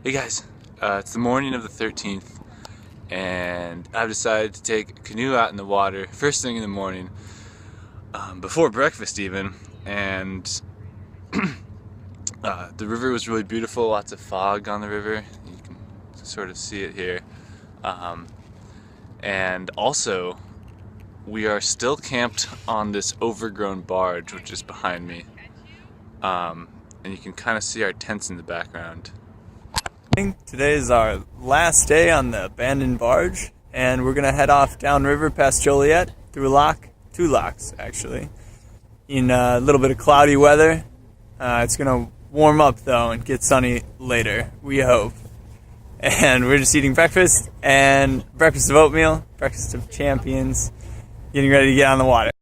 Hey guys, it's the morning of the 13th, and I've decided to take a canoe out in the water first thing in the morning, before breakfast even. And the river was really beautiful, lots of fog on the river. You can sort of see it here. And also, we are still camped on this overgrown barge, which is behind me. And you can kind of see our tents in the background. Today is our last day on the abandoned barge, and we're gonna head off downriver past Joliet through a lock, two locks actually, in a little bit of cloudy weather. It's gonna warm up though and get sunny later, we hope. And we're just eating breakfast and breakfast of oatmeal, breakfast of champions, getting ready to get on the water.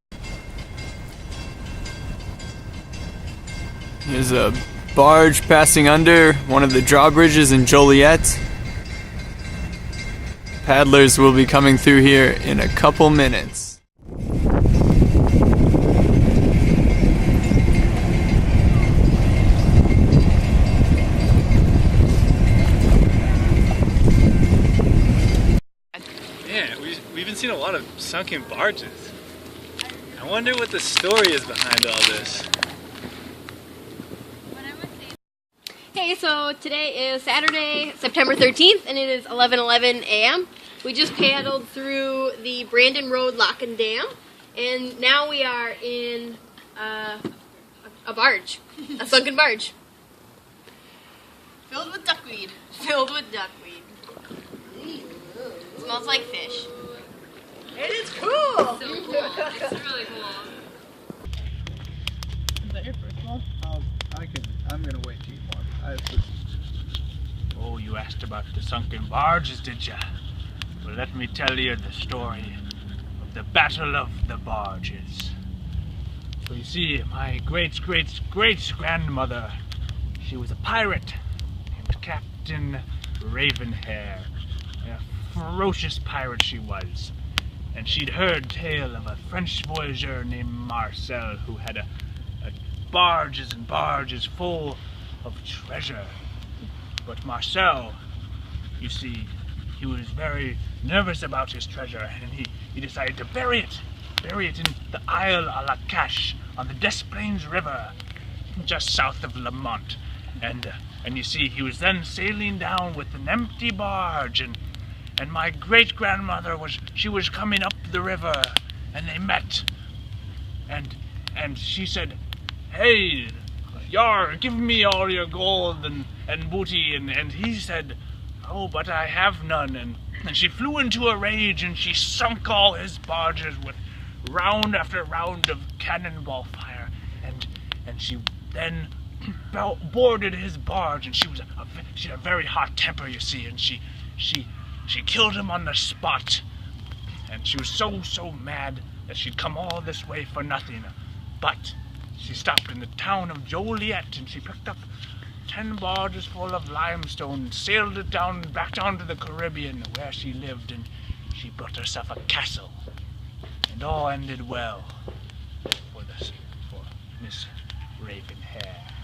Here's a barge passing under one of the drawbridges in Joliet. Paddlers will be coming through here in a couple minutes. Yeah, we've been seeing a lot of sunken barges. I wonder what the story is behind all this. Hey, so today is Saturday, September 13th, and it is 11:11 a.m. We just paddled through the Brandon Road Lock and Dam, and now we are in a barge, a sunken barge. Filled with duckweed. Filled with duckweed. It smells like fish. It is cool! So cool. It's really cool. Is that your first one? I'm gonna wait to eat more. Oh, you asked about the sunken barges, did ya? Well, let me tell you the story of the Battle of the Barges. So you see, my great-great-great-grandmother, she was a pirate named Captain Ravenhair. A ferocious pirate she was. And she'd heard tale of a French voyageur named Marcel who had a barges and barges full of treasure. But Marcel, you see, he was very nervous about his treasure, and he decided to bury it in the Isle à la Cache on the Des Plaines River, just south of Lamont. And you see, he was then sailing down with an empty barge, and my great-grandmother was coming up the river, and they met, and she said, "Hey, yar, give me all your gold and booty," and he said, "Oh, but I have none," and she flew into a rage, and she sunk all his barges with round after round of cannonball fire, and she then boarded his barge, and she had a very hot temper, you see, and she killed him on the spot, and she was so mad that she'd come all this way for nothing. But she stopped in the town of Joliet, and she picked up 10 barges full of limestone and sailed it back down to the Caribbean where she lived, and she built herself a castle. And all ended well for Miss Ravenhair.